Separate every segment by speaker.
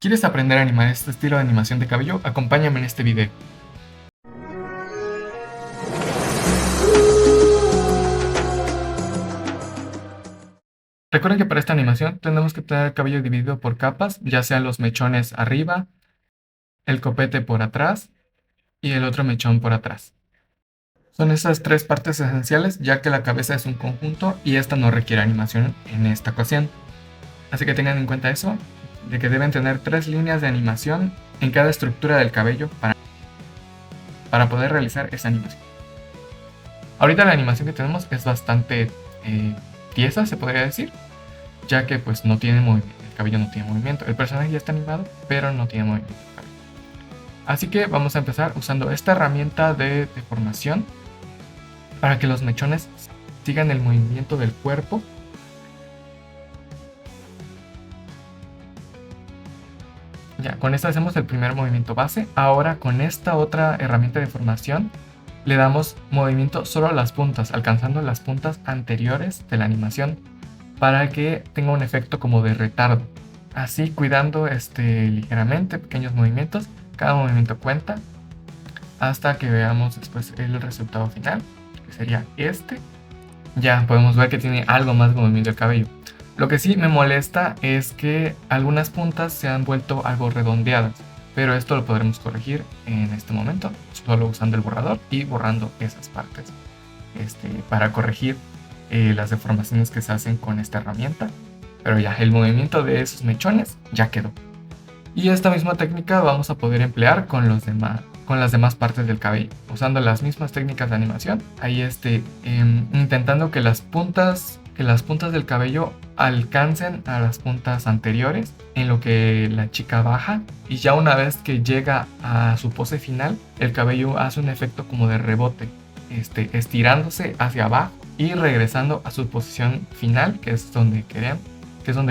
Speaker 1: ¿Quieres aprender a animar este estilo de animación de cabello? Acompáñame en este video. Recuerden que para esta animación tenemos que tener el cabello dividido por capas, ya sean los mechones arriba, el copete por atrás y el otro mechón por atrás. Son esas tres partes esenciales, ya que la cabeza es un conjunto y esta no requiere animación en esta ocasión. Así que tengan en cuenta eso, de que deben tener 3 líneas de animación en cada estructura del cabello para poder realizar esa animación. Ahorita la animación que tenemos es bastante tiesa, se podría decir, ya que pues no tiene movimiento, el cabello no tiene movimiento. El personaje ya está animado, pero no tiene movimiento. Así que vamos a empezar usando esta herramienta de deformación para que los mechones sigan el movimiento del cuerpo. Ya, con esta hacemos el primer movimiento base. Ahora con esta otra herramienta de deformación le damos movimiento solo a las puntas, alcanzando las puntas anteriores de la animación para que tenga un efecto como de retardo. Así cuidando ligeramente pequeños movimientos, cada movimiento cuenta hasta que veamos después el resultado final, que sería este. Ya podemos ver que tiene algo más de movimiento el cabello. Lo que sí me molesta es que algunas puntas se han vuelto algo redondeadas, pero esto lo podremos corregir en este momento, solo usando el borrador y borrando esas partes para corregir las deformaciones que se hacen con esta herramienta. Pero ya, el movimiento de esos mechones ya quedó. Y esta misma técnica vamos a poder emplear con las demás partes del cabello, usando las mismas técnicas de animación. Ahí intentando que las puntas del cabello alcancen a las puntas anteriores en lo que la chica baja, y ya una vez que llega a su pose final, el cabello hace un efecto como de rebote, estirándose hacia abajo y regresando a su posición final, que es donde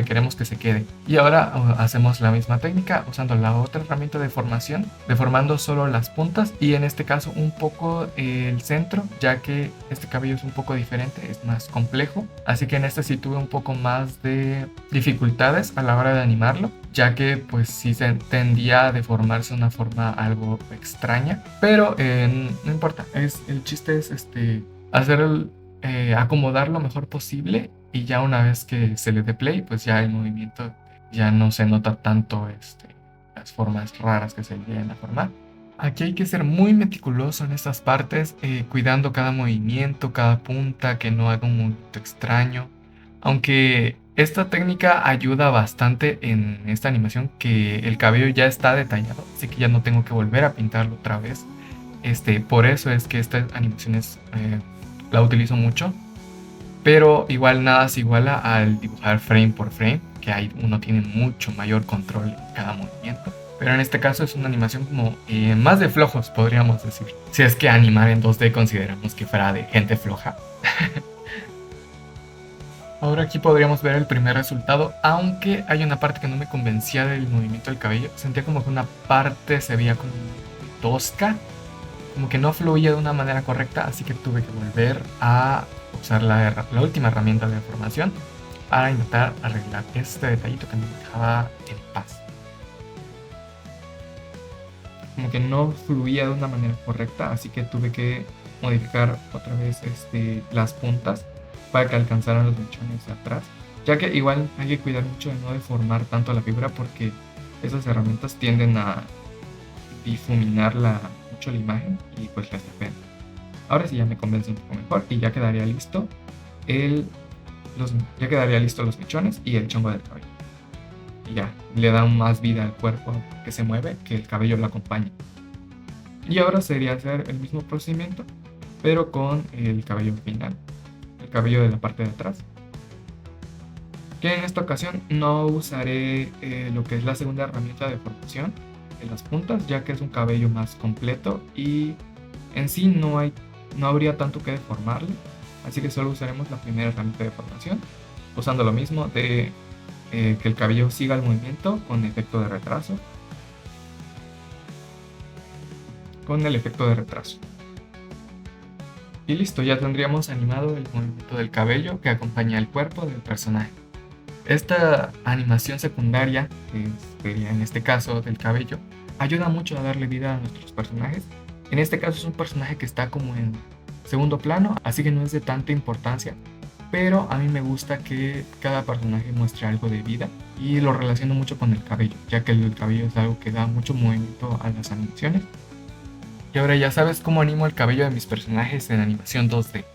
Speaker 1: queremos que se quede. Y ahora hacemos la misma técnica usando la otra herramienta de deformación, deformando solo las puntas y en este caso un poco el centro, ya que este cabello es un poco diferente, es más complejo, así que en este sí tuve un poco más de dificultades a la hora de animarlo, ya que pues sí se tendía a deformarse de una forma algo extraña, pero no importa, el chiste es acomodar lo mejor posible, y ya una vez que se le dé play, pues ya el movimiento ya no se nota tanto las formas raras que se llegan a formar. Aquí hay que ser muy meticuloso en estas partes, cuidando cada movimiento, cada punta, que no haga un movimiento extraño. Aunque esta técnica ayuda bastante en esta animación, que el cabello ya está detallado, así que ya no tengo que volver a pintarlo otra vez. Por eso es que esta animación la utilizo mucho. Pero igual nada se iguala al dibujar frame por frame, que ahí uno tiene mucho mayor control en cada movimiento. Pero en este caso es una animación como más de flojos, podríamos decir. Si es que animar en 2D consideramos que fuera de gente floja. Ahora aquí podríamos ver el primer resultado, aunque hay una parte que no me convencía del movimiento del cabello. Sentía como que una parte se veía como tosca, como que no fluía de una manera correcta, así que tuve que volver a usar la última herramienta de deformación para intentar arreglar este detallito que me dejaba en paz. Como que no fluía de una manera correcta, así que tuve que modificar otra vez las puntas para que alcanzaran los mechones de atrás, ya que igual hay que cuidar mucho de no deformar tanto la figura, porque esas herramientas tienden a difuminar mucho la imagen y pues la estropean. Ahora sí ya me convence un poco mejor y ya quedaría listo los mechones y el chongo del cabello. Y ya le da más vida al cuerpo que se mueve, que el cabello lo acompañe. Y ahora sería hacer el mismo procedimiento, pero con el cabello final, el cabello de la parte de atrás. Que en esta ocasión no usaré lo que es la segunda herramienta de deformación en las puntas, ya que es un cabello más completo y en sí no habría tanto que deformarle, así que solo usaremos la primera herramienta de deformación, usando lo mismo de que el cabello siga el movimiento con efecto de retraso, y listo, ya tendríamos animado el movimiento del cabello que acompaña el cuerpo del personaje. Esta animación secundaria, que sería en este caso del cabello, ayuda mucho a darle vida a nuestros personajes. En este caso es un personaje que está como en segundo plano, así que no es de tanta importancia, pero a mí me gusta que cada personaje muestre algo de vida y lo relaciono mucho con el cabello, ya que el cabello es algo que da mucho movimiento a las animaciones. Y ahora ya sabes cómo animo el cabello de mis personajes en animación 2D.